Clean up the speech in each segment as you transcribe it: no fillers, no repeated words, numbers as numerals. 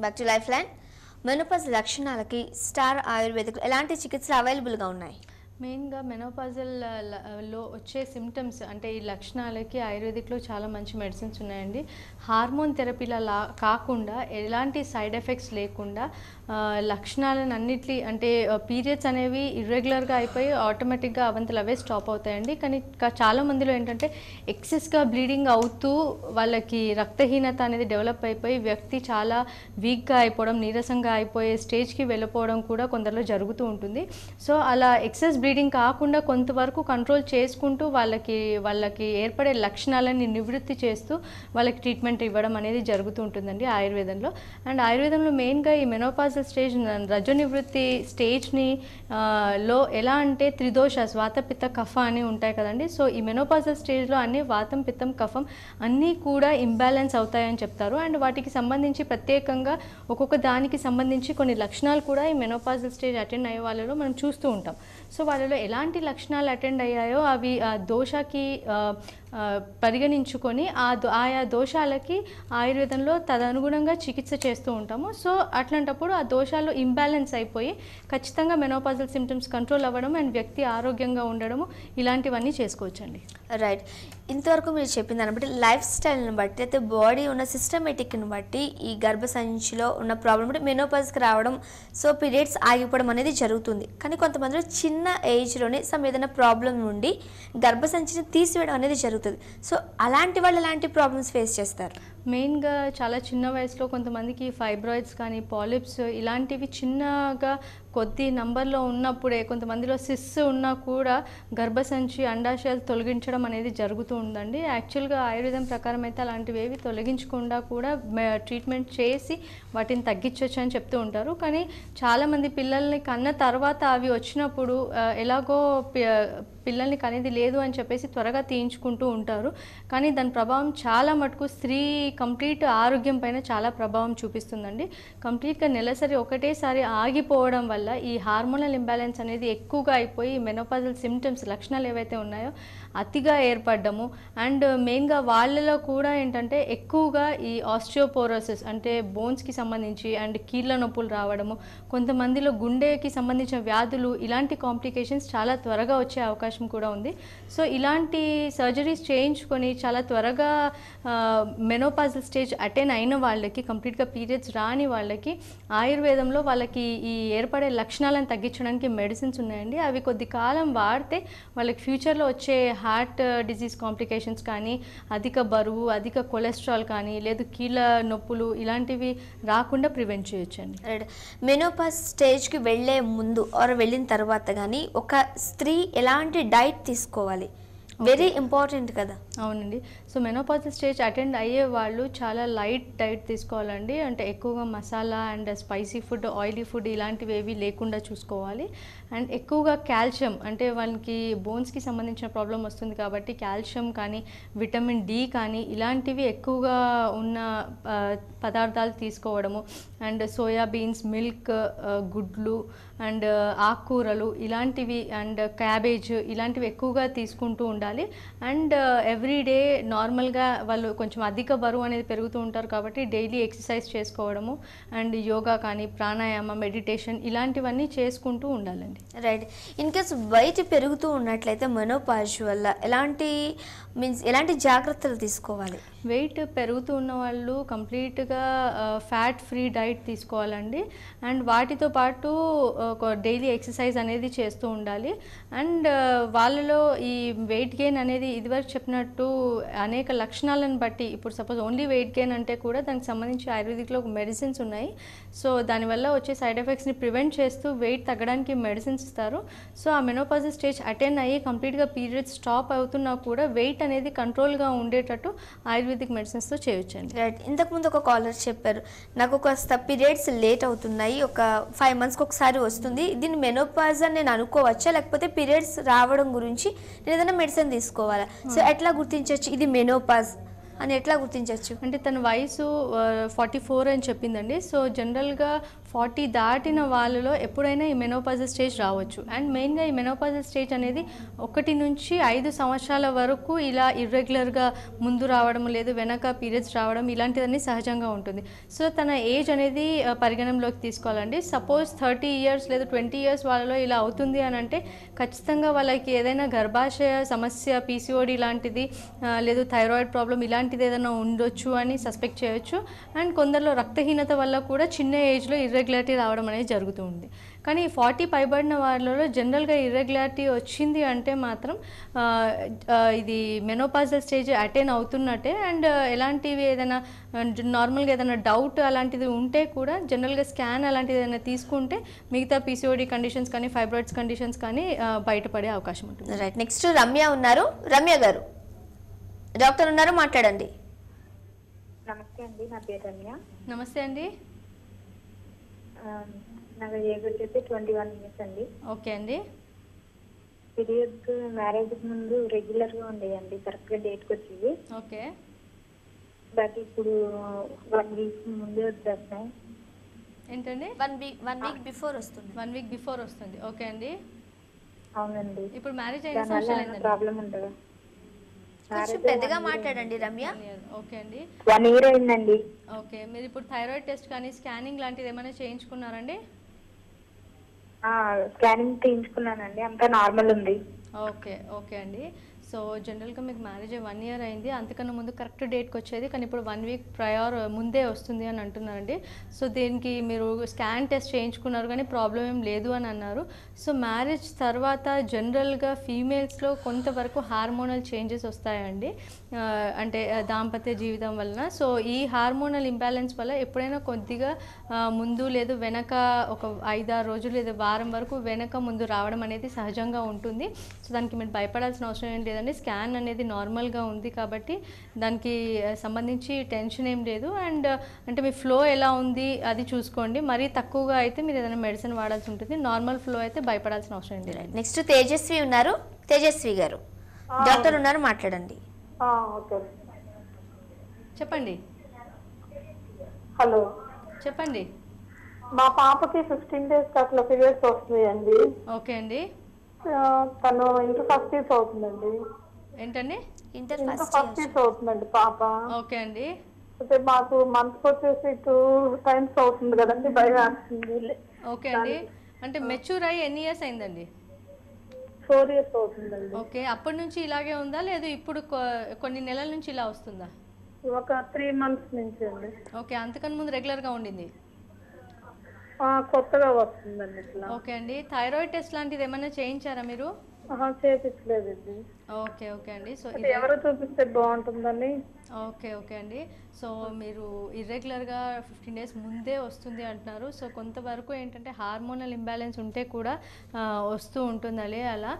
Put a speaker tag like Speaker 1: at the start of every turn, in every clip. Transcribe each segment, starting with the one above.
Speaker 1: Back to lifeline. Menopause లక్షణాలకి star Ayurvedic ఎలాంటి చికిత్సలు అవైలబుల్గా ఉన్నాయి?
Speaker 2: మెయిన్గా మెనోపాజల్ లో వచ్చే సిమ్టమ్స్ అంటే ఈ లక్షణాలకి ఆయుర్వేదిక్లో చాలా మంచి మెడిసిన్స్ ఉన్నాయండి. హార్మోన్ థెరపీలా కాకుండా ఎలాంటి సైడ్ ఎఫెక్ట్స్ లేకుండా లక్షణాలను అన్నిటి అంటే పీరియడ్స్ అనేవి ఇర్రెగ్యులర్గా అయిపోయి ఆటోమేటిక్గా అవంతలు అవే స్టాప్ అవుతాయండి. కానీ చాలా మందిలో ఏంటంటే ఎక్సెస్గా బ్లీడింగ్ అవుతూ వాళ్ళకి రక్తహీనత అనేది డెవలప్ అయిపోయి వ్యక్తి చాలా వీక్గా అయిపోవడం, నీరసంగా అయిపోయే స్టేజ్కి వెళ్ళిపోవడం కూడా కొందరిలో జరుగుతూ ఉంటుంది. సో అలా ఎక్సెస్ బ్లీడింగ్ కాకుండా కొంతవరకు కంట్రోల్ చేసుకుంటూ వాళ్ళకి ఏర్పడే లక్షణాలని నివృత్తి చేస్తూ వాళ్ళకి ట్రీట్మెంట్ ఇవ్వడం అనేది జరుగుతూ ఉంటుందండి ఆయుర్వేదంలో. అండ్ ఆయుర్వేదంలో మెయిన్గా ఈ మెనోపాజల్ స్టేజ్ రజో నివృత్తి స్టేజ్ని లో ఎలా అంటే త్రిదోషాస్ వాత పిత్త కఫ అని ఉంటాయి కదండి. సో ఈ మెనోపాజల్ స్టేజ్లో అన్ని వాతం పిత్తం కఫం అన్నీ కూడా ఇంబ్యాలెన్స్ అవుతాయని చెప్తారు. అండ్ వాటికి సంబంధించి ప్రత్యేకంగా ఒక్కొక్క దానికి సంబంధించి కొన్ని లక్షణాలు కూడా ఈ మెనోపాజల్ స్టేజ్ అటెండ్ అయ్యే వాళ్ళలో మనం చూస్తూ ఉంటాం. సో వాళ్ళలో ఎలాంటి లక్షణాలు అటెండ్ అయ్యాయో అవి దోషకి పరిగణించుకొని ఆయా దోషాలకి ఆయుర్వేదంలో తదనుగుణంగా చికిత్స చేస్తూ ఉంటాము. సో అట్లాంటప్పుడు ఆ దోషాలు ఇంబ్యాలెన్స్ అయిపోయి ఖచ్చితంగా మెనోపాజల్ సిమ్టమ్స్ కంట్రోల్ అవ్వడం అండ్ వ్యక్తి ఆరోగ్యంగా ఉండడము ఇలాంటివన్నీ చేసుకోవచ్చండి.
Speaker 1: రైట్. ఇంతవరకు మీరు చెప్పిన దాన్ని బట్టి లైఫ్ స్టైల్ని బట్టి అయితే బాడీ ఉన్న సిస్టమేటిక్ని బట్టి ఈ గర్భసంచిలో ఉన్న ప్రాబ్లం బట్టి మెనోపాజ్కి రావడం, సో పీరియడ్స్ ఆగిపోవడం అనేది జరుగుతుంది. కానీ కొంతమందిలో చిన్న ఏజ్లోనే ఏదైనా ప్రాబ్లం నుండి గర్భసంచిని తీసివేయడం అనేది జరుగుతుంది. సో అలాంటి వాళ్ళు ఎలాంటి ప్రాబ్లమ్స్ ఫేస్ చేస్తారు?
Speaker 2: మెయిన్గా చాలా చిన్న వయసులో కొంతమందికి ఫైబ్రాయిడ్స్ కానీ పాలిప్స్ ఇలాంటివి చిన్నగా కొద్ది నంబర్లో ఉన్నప్పుడే, కొంతమందిలో సిస్ ఉన్నా కూడా గర్భసంచి అండాశయాలు తొలగించడం అనేది జరుగుతూ ఉందండి. యాక్చువల్గా ఆయుర్వేదం ప్రకారం అయితే అలాంటివి ఏవి తొలగించకుండా కూడా ట్రీట్మెంట్ చేసి వాటిని తగ్గించవచ్చు అని చెప్తూ ఉంటారు. కానీ చాలామంది పిల్లల్ని కన్న తర్వాత అవి వచ్చినప్పుడు ఎలాగో పిల్లల్ని కనేది లేదు అని చెప్పేసి త్వరగా తీయించుకుంటూ ఉంటారు. కానీ దాని ప్రభావం చాలా మటుకు స్త్రీ కంప్లీట్ ఆరోగ్యం పైన చాలా ప్రభావం చూపిస్తుందండి. కంప్లీట్గా నెలసరి ఒకటేసారి ఆగిపోవడం వల్ల ఈ హార్మోనల్ ఇంబ్యాలెన్స్ అనేది ఎక్కువగా అయిపోయి మెనోపాజల్ సిమ్టమ్స్ లక్షణాలు ఏవైతే ఉన్నాయో అతిగా ఏర్పడము. అండ్ మెయిన్గా వాళ్ళలో కూడా ఏంటంటే ఎక్కువగా ఈ ఆస్టియోపోరోసిస్ అంటే బోన్స్కి సంబంధించి అండ్ కీళ్ళ నొప్పులు రావడము, కొంతమందిలో గుండెకి సంబంధించిన వ్యాధులు, ఇలాంటి కాంప్లికేషన్స్ చాలా త్వరగా వచ్చే అవకాశం కూడా ఉంది. సో ఇలాంటి సర్జరీస్ చేయించుకొని చాలా త్వరగా మెనోపాజల్ స్టేజ్ అటెండ్ అయిన వాళ్ళకి, కంప్లీట్గా పీరియడ్స్ రాని వాళ్ళకి ఆయుర్వేదంలో వాళ్ళకి ఈ ఏర్పడే లక్షణాలను తగ్గించడానికి మెడిసిన్స్ ఉన్నాయండి. అవి కొద్ది కాలం వాడితే వాళ్ళకి ఫ్యూచర్లో వచ్చే హార్ట్ డిజీజ్ కాంప్లికేషన్స్ కానీ, అధిక బరువు, అధిక కొలెస్ట్రాల్ కానీ, లేదు కీళ్ళ నొప్పులు ఇలాంటివి రాకుండా ప్రివెంట్ చేయొచ్చండి.
Speaker 1: మెనోపాజ్ స్టేజ్కి వెళ్ళే ముందు ఆర్ వెళ్ళిన తర్వాత కానీ ఒక స్త్రీ ఎలాంటి డైట్ తీసుకోవాలి? వెరీ ఇంపార్టెంట్ కదా.
Speaker 2: అవునండి. సో మెనోపాజల్ స్టేజ్ అటెండ్ అయ్యే వాళ్ళు చాలా లైట్ డైట్ తీసుకోవాలండి. అంటే ఎక్కువగా masala and spicy food, oily food ఇలాంటివి ఏవి లేకుండా చూసుకోవాలి. అండ్ ఎక్కువగా కాల్షియం అంటే వాళ్ళకి బోన్స్కి సంబంధించిన ప్రాబ్లం వస్తుంది కాబట్టి కాల్షియం కానీ, విటమిన్ డి కానీ ఇలాంటివి ఎక్కువగా ఉన్న పదార్థాలు తీసుకోవడము. అండ్ సోయాబీన్స్, మిల్క్, గుడ్లు అండ్ ఆకుకూరలు ఇలాంటివి అండ్ క్యాబేజ్ ఇలాంటివి ఎక్కువగా తీసుకుంటూ ఉండాలి. అండ్ ఎవ్రీడే నార్మల్గా వాళ్ళు కొంచెం అధిక బరువు అనేది పెరుగుతూ ఉంటారు కాబట్టి డైలీ ఎక్సర్సైజ్ చేసుకోవడము అండ్ యోగా కానీ, ప్రాణాయామ, మెడిటేషన్ ఇలాంటివన్నీ చేసుకుంటూ ఉండాలండి.
Speaker 1: రైట్. ఇన్ కేస్ వెయిట్ పెరుగుతూ ఉన్నట్లయితే మెనోపాజ్ వల్ల ఎలాంటి జాగ్రత్తలు తీసుకోవాలి?
Speaker 2: వెయిట్ పెరుగుతూ ఉన్న వాళ్ళు కంప్లీట్గా ఫ్యాట్ ఫ్రీ డైట్ తీసుకోవాలండి. అండ్ వాటితో పాటు ఒక డైలీ ఎక్సర్సైజ్ అనేది చేస్తూ ఉండాలి. అండ్ వాళ్ళలో ఈ వెయిట్ గెయిన్ అనేది ఇదివరకు చెప్పినట్టు అనేక లక్షణాలను బట్టి, ఇప్పుడు సపోజ్ ఓన్లీ వెయిట్ గెయిన్ అంటే కూడా దానికి సంబంధించి ఆయుర్వేదిక్లో మెడిసిన్స్ ఉన్నాయి. సో దానివల్ల వచ్చే సైడ్ ఎఫెక్ట్స్ని ప్రివెంట్ చేస్తూ వెయిట్ తగ్గడానికి మెడిసిన్స్ ఇస్తారు. సో ఆ మెనోపాజల్ స్టేజ్ అటెండ్ అయ్యి కంప్లీట్గా పీరియడ్స్ స్టాప్ అవుతున్నా కూడా వెయిట్ అనేది కంట్రోల్గా ఉండేటట్టు ఆయుర్వేదిక్ మెడిసిన్స్తో చేయొచ్చండి.
Speaker 1: రైట్. ఇంతకుముందు ఒక కాలర్ చెప్పారు, నాకు కాస్త పీరియడ్స్ లేట్ అవుతున్నాయి, ఒక 5 monthsకి ఒకసారి వస్తుంది, దీన్ని మెనోపాజ్ అని నేను అనుకోవచ్చా, లేకపోతే పీరియడ్స్ రావడం గురించి నేను ఏదైనా మెడిసిన్ తీసుకోవాలా? సో ఎట్లా గుర్తించవచ్చు ఇది మెనోపాజ్ అని ఎట్లా గుర్తించవచ్చు?
Speaker 2: అంటే తన వయసు 44 అని చెప్పిందండి. సో జనరల్గా 40 దాటిన వాళ్ళలో ఎప్పుడైనా ఈ మెనోపాజల్ స్టేజ్ రావచ్చు. అండ్ మెయిన్గా ఈ మెనోపాజల్ స్టేజ్ అనేది 1 నుంచి 5 సంవత్సరాల వరకు ఇలా ఇర్రెగ్యులర్గా ముందు రావడం లేదు వెనక పీరియడ్స్ రావడం ఇలాంటివన్నీ సహజంగా ఉంటుంది. సో తన ఏజ్ అనేది పరిగణనలోకి తీసుకోవాలండి. సపోజ్ 30 ఇయర్స్ లేదా 20 ఇయర్స్ వాళ్ళలో ఇలా అవుతుంది అని అంటే ఖచ్చితంగా వాళ్ళకి ఏదైనా గర్భాశయ సమస్య పీసీఓడి లాంటిది లేదు థైరాయిడ్ ప్రాబ్లం ఇలాంటిది ఏదైనా ఉండొచ్చు అని సస్పెక్ట్ చేయొచ్చు. అండ్ కొందరిలో రక్తహీనత వల్ల కూడా చిన్న ఏజ్లో ఇర్రెగ్యులారిటీ రావడం అనేది జరుగుతుంది. కానీ 40 పైబడిన వాళ్ళలో జనరల్గా ఇర్రెగ్యులారిటీ వచ్చింది అంటే మాత్రం ఇది మెనోపాజల్ స్టేజ్ అటైన్ అవుతున్నట్టే. అండ్ ఎలాంటివి ఏదైనా నార్మల్గా ఏదైనా డౌట్ అలాంటిది ఉంటే కూడా జనరల్గా స్కాన్ అలాంటిది ఏదైనా తీసుకుంటే మిగతా పీసీఓడి కండిషన్స్ కానీ ఫైబ్రాయిడ్స్ కండిషన్స్ కానీ బయటపడే అవకాశం ఉంటుంది.
Speaker 1: రైట్, నెక్స్ట్ రమ్య ఉన్నారు. రమ్య గారు, డాక్టర్ ఉన్నారు, మాట్లాడండి.
Speaker 3: నమస్తే అండి, నా పేరు రమ్య.
Speaker 2: నమస్తే అండి.
Speaker 3: నాకు ఏజ్ వచ్చేసి 21 ఇయర్స్ అండి.
Speaker 2: ఓకే అండి.
Speaker 3: పీరియడ్స్ మ్యారేజ్ ముందు రెగ్యులర్ గా ఉండేయండి, కరెక్ట్ గా డేట్ కి వచ్చేవి.
Speaker 2: ఓకే.
Speaker 3: బట్ ఇప్పుడు 1 వీక్ ముందే వచ్చేస్తాయి.
Speaker 2: ఏంటండి?
Speaker 1: 1 వీక్ బిఫోర్ వస్తుంది.
Speaker 2: 1 వీక్ బిఫోర్ వస్తుంది. ఓకే అండి.
Speaker 3: అవునండి.
Speaker 2: ఇప్పుడు మ్యారేజ్ అయిన సంవత్సరాలు అయిందండి?
Speaker 3: ప్రాబ్లం ఉంటుందా?
Speaker 1: కొంచెం పెద్దగా మాట్లాడండి రమ్య.
Speaker 2: ఓకే అండి.
Speaker 3: 1 ఇయర్ అయిందండి.
Speaker 2: ఓకే, మీరు ఇప్పుడు థైరాయిడ్ టెస్ట్ కానీ స్కానింగ్ లాంటిది ఏమైనా చేయించుకున్నారండి?
Speaker 3: స్కానింగ్ చేయించుకున్నానండి, అంతా నార్మల్ ఉంది.
Speaker 2: ఓకే ఓకే అండి. సో జనరల్గా మీకు మ్యారేజ్ 1 ఇయర్ అయింది, అంతకన్నా ముందు కరెక్ట్ డేట్కి వచ్చేది, కానీ ఇప్పుడు 1 వీక్ ప్రయర్ ముందే వస్తుంది అని అంటున్నారండి. సో దీనికి మీరు స్కాన్ టెస్ట్ చేయించుకున్నారు కానీ ప్రాబ్లం ఏం లేదు అని అన్నారు. సో మ్యారేజ్ తర్వాత జనరల్గా ఫీమేల్స్లో కొంతవరకు హార్మోనల్ చేంజెస్ వస్తాయండి, అంటే దాంపత్య జీవితం వలన. సో ఈ హార్మోనల్ ఇంబ్యాలెన్స్ వల్ల ఎప్పుడైనా కొద్దిగా ముందు లేదు వెనక ఒక 5-6 రోజులు లేదా వారం వరకు వెనక ముందు రావడం అనేది సహజంగా ఉంటుంది. సో దానికి మీరు భయపడాల్సిన అవసరం ఏం లేదండి. స్కాన్ అనేది నార్మల్గా ఉంది కాబట్టి దానికి సంబంధించి టెన్షన్ ఏం లేదు. అండ్ అంటే మీ ఫ్లో ఎలా ఉంది అది చూసుకోండి. మరీ తక్కువగా అయితే మీరు ఏదైనా మెడిసిన్ వాడాల్సి ఉంటుంది. నార్మల్ ఫ్లో అయితే భయపడాల్సిన అవసరం ఏం లేదు.
Speaker 1: నెక్స్ట్ తేజస్వి ఉన్నారు. తేజస్వి గారు, డాక్టర్ ఉన్నారు, మాట్లాడండి.
Speaker 3: ఓకే,
Speaker 2: చెప్పండి.
Speaker 3: హలో,
Speaker 2: చెప్పండి.
Speaker 3: మా పాపకి 15 days అట్లా పీరియడ్స్ వస్తున్నాయండి.
Speaker 2: ఓకే అండి.
Speaker 3: తను ఇంటర్ ఫస్ట్ ఇయర్స్ అవుతుందండి.
Speaker 2: ఏంటండి?
Speaker 1: ఇంటర్
Speaker 3: ఫస్ట్ ఇయర్స్ అవుతుందండి పాప.
Speaker 2: ఓకే అండి.
Speaker 3: అయితే మాకు మంత్ వచ్చేసి 2 times అవుతుంది కదండి, భయం వేస్తుంది.
Speaker 2: ఓకే అండి. అంటే మెచ్యూర్ అయ్యి ఎన్ని ఇయర్స్ అయిందండి?
Speaker 3: 4 years అవుతుందండి.
Speaker 2: ఓకే, అప్పటి నుంచి ఇలాగే ఉందా లేదు ఇప్పుడు కొన్ని నెలల నుంచి ఇలా వస్తుందా?
Speaker 3: ఒక 3 months నుంచి అండి.
Speaker 2: ఓకే, అంతకన్నా ముందు రెగ్యులర్గా ఉండింది?
Speaker 3: కొత్తగా వస్తుందండి ఇట్లా.
Speaker 2: ఓకే అండి. థైరాయిడ్ టెస్ట్ లాంటిది ఏమైనా చేయించారా మీరు?
Speaker 3: చేయించలేదండి.
Speaker 2: ఓకే ఓకే అండి. సో
Speaker 3: ఎవరు చూపిస్తే బాగుంటుందని.
Speaker 2: ఓకే ఓకే అండి. సో మీరు ఇర్రెగ్యులర్గా 15 days ముందే వస్తుంది అంటున్నారు. సో కొంతవరకు ఏంటంటే హార్మోనల్ ఇంబ్యాలెన్స్ ఉంటే కూడా వస్తూ ఉంటుంది అలా.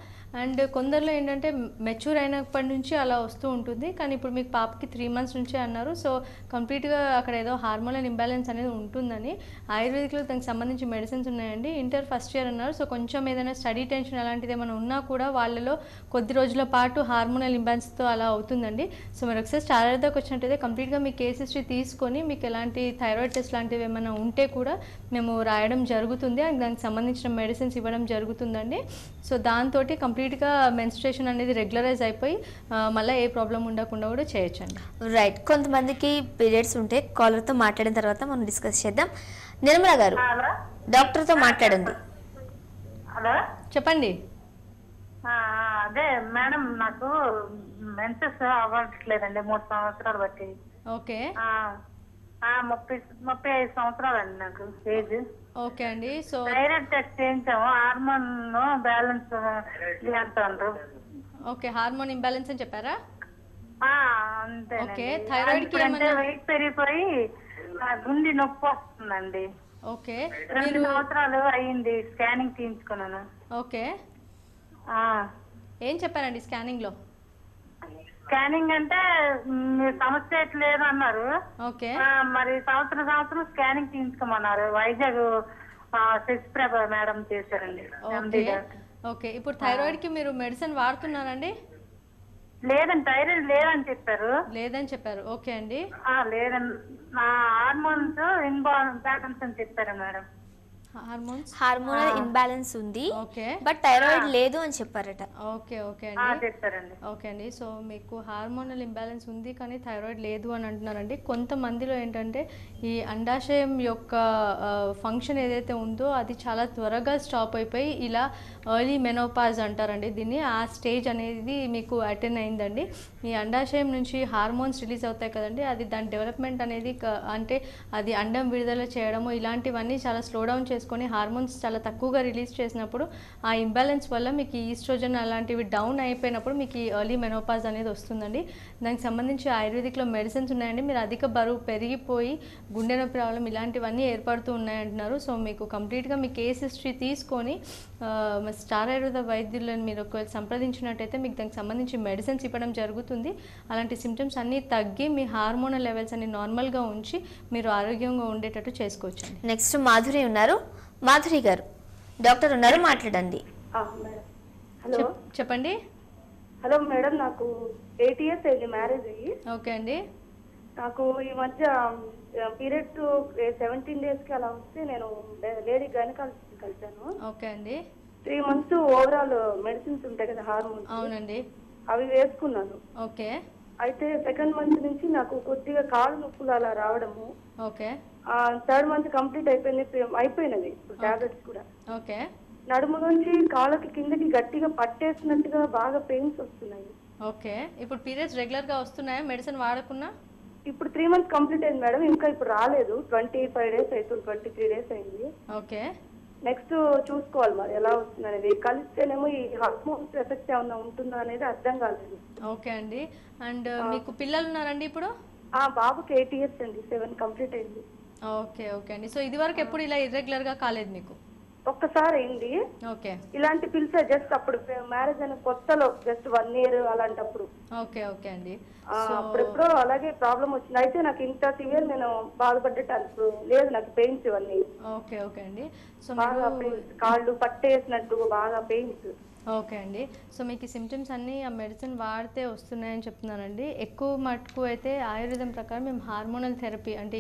Speaker 2: అండ్ కొందరిలో ఏంటంటే మెచ్యూర్ అయినప్పటి నుంచి అలా వస్తూ ఉంటుంది, కానీ ఇప్పుడు మీకు పాపకి 3 months నుంచే అన్నారు. సో కంప్లీట్గా అక్కడ ఏదో హార్మోనల్ ఇంబ్యాలెన్స్ అనేది ఉంటుందని. ఆయుర్వేదిక్లో దానికి సంబంధించి మెడిసిన్స్ ఉన్నాయండి. ఇంటర్ ఫస్ట్ ఇయర్ అన్నారు. సో కొంచెం ఏదైనా స్టడీ టెన్షన్ అలాంటిది ఏమైనా ఉన్నా కూడా వాళ్ళలో కొద్ది రోజుల పాటు హార్మోనల్ ఇంబ్యాలెన్స్తో అలా అవుతుందండి. సో మీరు ఒకసారి స్టార్ దగ్గరకు వచ్చినట్టయితే కంప్లీట్గా మీ కేస్ హిస్టరీ తీసుకొని మీకు ఎలాంటి థైరాయిడ్ టెస్ట్ లాంటివి ఏమైనా ఉంటే కూడా మేము రాయడం జరుగుతుంది, అండ్ దానికి సంబంధించిన మెడిసిన్స్ ఇవ్వడం జరుగుతుందండి. సో దాంతో కంప్లీట్గా మెన్స్ట్రుయేషన్ అనేది రెగ్యులరైజ్ అయిపోయి మళ్ళీ ఏ ప్రాబ్లం ఉండకుండా కూడా చేయొచ్చండి.
Speaker 1: రైట్, కొంతమందికి పీరియడ్స్ ఉంటే కాలర్తో మాట్లాడిన తర్వాత మనం డిస్కస్ చేద్దాం. నిర్మల గారు, డాక్టర్తో మాట్లాడండి.
Speaker 3: హలో,
Speaker 2: చెప్పండి.
Speaker 3: అదే మేడం, నాకు మెన్సెస్ అవ్వట్లేదండి 3 సంవత్సరాలు బట్టి.
Speaker 2: ఓకే.
Speaker 3: 35 సంవత్సరాలు అండి నాకు ఏజ్.
Speaker 2: ఓకే అండి. సో
Speaker 3: థైరాయిడ్ టెస్ట్ చేయించాము, హార్మోన్ బ్యాలెన్స్ అంటారు.
Speaker 2: ఓకే, హార్మోన్ ఇంబ్యాలెన్స్ అని చెప్పారా?
Speaker 3: అంతే.
Speaker 2: ఓకే, థైరాయిడ్ కి
Speaker 3: అంటే వెయిట్ పెరిగిపోయి గుండె నొప్పి వస్తుందండి.
Speaker 2: ఓకే,
Speaker 3: 2 సంవత్సరాలు అయ్యింది స్కానింగ్ తీయించుకున్నాను.
Speaker 2: ఓకే, ఏం చెప్పారండి స్కానింగ్ లో?
Speaker 3: స్కానింగ్ అంటే సమస్య లేదు అన్నారు.
Speaker 2: ఓకే,
Speaker 3: మరి సంవత్సరం స్కానింగ్ తీయించుకోమన్నారు. వైజాగ్ శశిప్రభ మేడం చేశారండి.
Speaker 2: ఓకే, ఇప్పుడు థైరాయిడ్ కి మీరు మెడిసిన్ వాడుతున్నారండి?
Speaker 3: లేదండి, థైరాయిడ్ లేదని చెప్పారు.
Speaker 2: లేదని చెప్పారు. ఓకే అండి.
Speaker 3: లేదండి, హార్మోన్స్ ఇన్బాలెన్స్ అని చెప్పారు మేడం.
Speaker 1: హార్మోనల్ ఇంబ్యాలెన్స్ ఉంది,
Speaker 2: ఓకే
Speaker 1: బట్ థైరాయిడ్ లేదు అని చెప్పారట.
Speaker 2: ఓకే ఓకే అండి,
Speaker 3: చెప్తారండి.
Speaker 2: ఓకే అండి. సో మీకు హార్మోనల్ ఇంబ్యాలెన్స్ ఉంది కానీ థైరాయిడ్ లేదు అని అంటున్నారండి. కొంతమందిలో ఏంటంటే ఈ అండాశయం యొక్క ఫంక్షన్ ఏదైతే ఉందో అది చాలా త్వరగా స్టాప్ అయిపోయి ఇలా ఎర్లీ మెనోపాజ్ అంటారండి దీన్ని, ఆ స్టేజ్ అనేది మీకు అటెండ్ అయిందండి. ఈ అండాశయం నుంచి హార్మోన్స్ రిలీజ్ అవుతాయి కదండి, అది దాని డెవలప్మెంట్ అనేది అంటే అది అండం విడుదల చేయడము ఇలాంటివన్నీ చాలా స్లో డౌన్ చేసుకొని హార్మోన్స్ చాలా తక్కువగా రిలీజ్ చేసినప్పుడు ఆ ఇంబ్యాలెన్స్ వల్ల మీకు ఈస్ట్రోజన్ అలాంటివి డౌన్ అయిపోయినప్పుడు మీకు ఈ ఎర్లీ మెనోపాజ్ అనేది వస్తుందండి. దానికి సంబంధించి ఆయుర్వేదిక్లో మెడిసిన్స్ ఉన్నాయండి. మీరు అధిక బరువు పెరిగిపోయి గుండె నొప్పి రావడం ఇలాంటివన్నీ ఏర్పడుతూ ఉన్నాయంటున్నారు. సో మీకు కంప్లీట్గా మీ కేస్ హిస్టరీ తీసుకొని స్టార్ ఆయుర్వేద వైద్యులను మీరు ఒకవేళ సంప్రదించినట్టయితే మీకు దానికి సంబంధించి మెడిసిన్స్ ఇవ్వడం జరుగుతుంది. అలాంటి సిమ్టమ్స్ అన్నీ తగ్గి మీ హార్మోనల్ లెవెల్స్ అన్ని నార్మల్గా ఉంచి మీరు ఆరోగ్యంగా ఉండేటట్టు చేసుకోవచ్చు.
Speaker 1: నెక్స్ట్ మాధురి ఉన్నారు. మాధురి గారు, డాక్టర్ ఉన్నారు, మాట్లాడండి.
Speaker 3: హలో
Speaker 2: చెప్పండి.
Speaker 3: హలో మేడం, నాకు 8 years అయింది మ్యారేజ్ అయ్యి.
Speaker 2: ఓకే అండి.
Speaker 3: నాకు ఈ మధ్య పీరియడ్స్ 17 days కి అలా వస్తే నేను లేడీ గైనకాలజిస్ట్ కలిసాను.
Speaker 2: ఓకే అండి.
Speaker 3: 3 months ఓవరాల్ మెడిసిన్స్ ఉంటాయి కదా హార్మోన్స్,
Speaker 2: అవునండి,
Speaker 3: అవి వేసుకున్నాను.
Speaker 2: ఓకే.
Speaker 3: అయితే 2nd month నుంచి నాకు కొద్దిగా కాళ్ళు నొప్పులు అలా రావడము.
Speaker 2: ఓకే.
Speaker 3: 3rd month కంప్లీట్ అయిపోయినది ఇప్పుడు టాబ్లెట్స్ కూడా.
Speaker 2: ఓకే.
Speaker 3: నడుము నుంచి కాళ్ళకి కిందకి గట్టిగా పట్టేసినట్టుగా బాగా పెయిన్స్ వస్తున్నాయి.
Speaker 2: ఓకే. ఇప్పుడు పీరియడ్స్ రెగ్యులర్గా వస్తున్నాయా మెడిసిన్ వాడకున్నా?
Speaker 3: ఇప్పుడు 3 months కంప్లీట్ అయింది మేడం, ఇంకా ఇప్పుడు రాలేదు. 25 days అవుతుంది, 23 days అయింది.
Speaker 2: ఓకే.
Speaker 3: నెక్స్ట్ చూసుకోవాలి మరి ఎలా వస్తుంది అనేది. కలిస్తేనేమో ఈ హార్మోన్స్ ఎఫెక్ట్ ఏమన్నా ఉంటుందా అనేది అర్థం కాలేదు.
Speaker 2: ఓకే అండి. అండ్ మీకు పిల్లలు ఉన్నారండి ఇప్పుడు?
Speaker 3: బాబుకి 8 years అండి, 7 కంప్లీట్ అయింది.
Speaker 2: ఓకే ఓకే అండి. సో ఇది వరకు ఎప్పుడు ఇలా ఇర్రెగ్యులర్గా కాలేదు మీకు?
Speaker 3: ఒక్కసారి అయింది.
Speaker 2: ఓకే.
Speaker 3: ఇలాంటి పిలిచే జస్ట్ అప్పుడు మ్యారేజ్ అయిన కొత్తలో జస్ట్ 1 year అలాంటప్పుడు.
Speaker 2: ఓకే ఓకే అండి.
Speaker 3: అప్పుడెప్పుడో అలాగే ప్రాబ్లం వచ్చింది. అయితే నాకు ఇంత సివియర్ నేను బాధపడ్డట్టు లేదు, నాకు పెయిన్స్ ఇవన్నీ.
Speaker 2: ఓకే ఓకే అండి. సో
Speaker 3: బాగా కాళ్ళు పట్టేసినట్టు బాగా పెయిన్స్.
Speaker 2: ఓకే అండి. సో మీకు ఈ సిమ్టమ్స్ అన్నీ ఆ మెడిసిన్ వాడితే వస్తున్నాయని చెప్తున్నానండి. ఎక్కువ మటుకు అయితే ఆయుర్వేదం ప్రకారం మేము హార్మోనల్ థెరపీ అంటే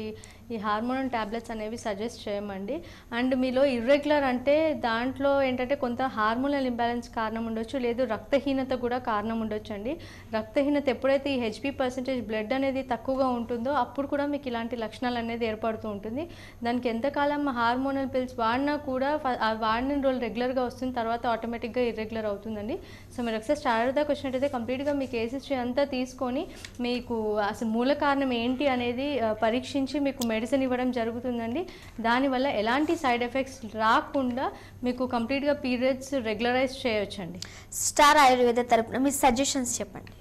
Speaker 2: ఈ హార్మోనల్ ట్యాబ్లెట్స్ అనేవి సజెస్ట్ చేయమండి. అండ్ మీలో ఇర్రెగ్యులర్ అంటే దాంట్లో ఏంటంటే కొంత హార్మోనల్ ఇంబ్యాలెన్స్ కారణం ఉండొచ్చు, లేదు రక్తహీనత కూడా కారణం ఉండొచ్చు అండి. రక్తహీనత ఎప్పుడైతే ఈ HP% బ్లడ్ అనేది తక్కువగా ఉంటుందో అప్పుడు కూడా మీకు ఇలాంటి లక్షణాలు అనేది ఏర్పడుతూ ఉంటుంది. దానికి ఎంతకాలం హార్మోనల్ పిల్స్ వాడినా కూడా వాడిన రోజులు రెగ్యులర్గా వస్తుంది, తర్వాత ఆటోమేటిక్గా ఇర్రెగ్యులర్ అవుతుందండి. సో మీరు ఒకసారి స్టార్ దాకా వచ్చినట్టయితే కంప్లీట్గా మీ కేస్ హిస్టరీ అంతా తీసుకొని మీకు అసలు మూల కారణం ఏంటి అనేది పరీక్షించి మీకు మెడిసిన్ ఇవ్వడం జరుగుతుందండి. దానివల్ల ఎలాంటి సైడ్ ఎఫెక్ట్స్ రాకుండా మీకు కంప్లీట్గా పీరియడ్స్ రెగ్యులరైజ్ చేయొచ్చండి.
Speaker 1: స్టార్ ఆయుర్వేద తరపున మీ సజెషన్స్ చెప్పండి.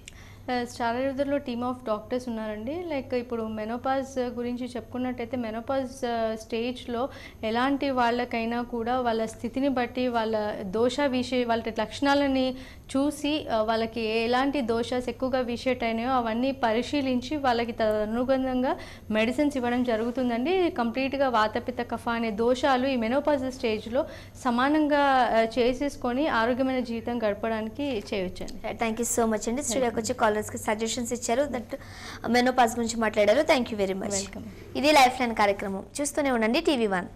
Speaker 2: స్టార్ ఆయుర్వేదంలో టీమ్ ఆఫ్ డాక్టర్స్ ఉన్నారండి. లైక్ ఇప్పుడు మెనోపాజ్ గురించి చెప్పుకున్నట్టయితే మెనోపాజ్ స్టేజ్లో ఎలాంటి వాళ్ళకైనా కూడా వాళ్ళ స్థితిని బట్టి వాళ్ళ వాళ్ళ లక్షణాలని చూసి వాళ్ళకి ఎలాంటి దోషాస్ ఎక్కువగా విషేట్ అయినాయో అవన్నీ పరిశీలించి వాళ్ళకి తదనుగుణంగా మెడిసిన్స్ ఇవ్వడం జరుగుతుందండి. కంప్లీట్గా వాతపిత్త కఫ అనే దోషాలు ఈ మెనోపాజ్ స్టేజ్లో సమానంగా చేసేసుకొని ఆరోగ్యమైన జీవితం గడపడానికి చేయొచ్చండి.
Speaker 1: థ్యాంక్ యూ సో మచ్ అండి. స్టూడియోకి వచ్చి కాలర్స్కి సజెషన్స్ ఇచ్చారు, దట్ మెనోపాజ్ గురించి మాట్లాడారు. Thank you very much.
Speaker 2: Welcome.
Speaker 1: ఇది లైఫ్ లైన్ కార్యక్రమం. చూస్తూనే ఉండండి TV1.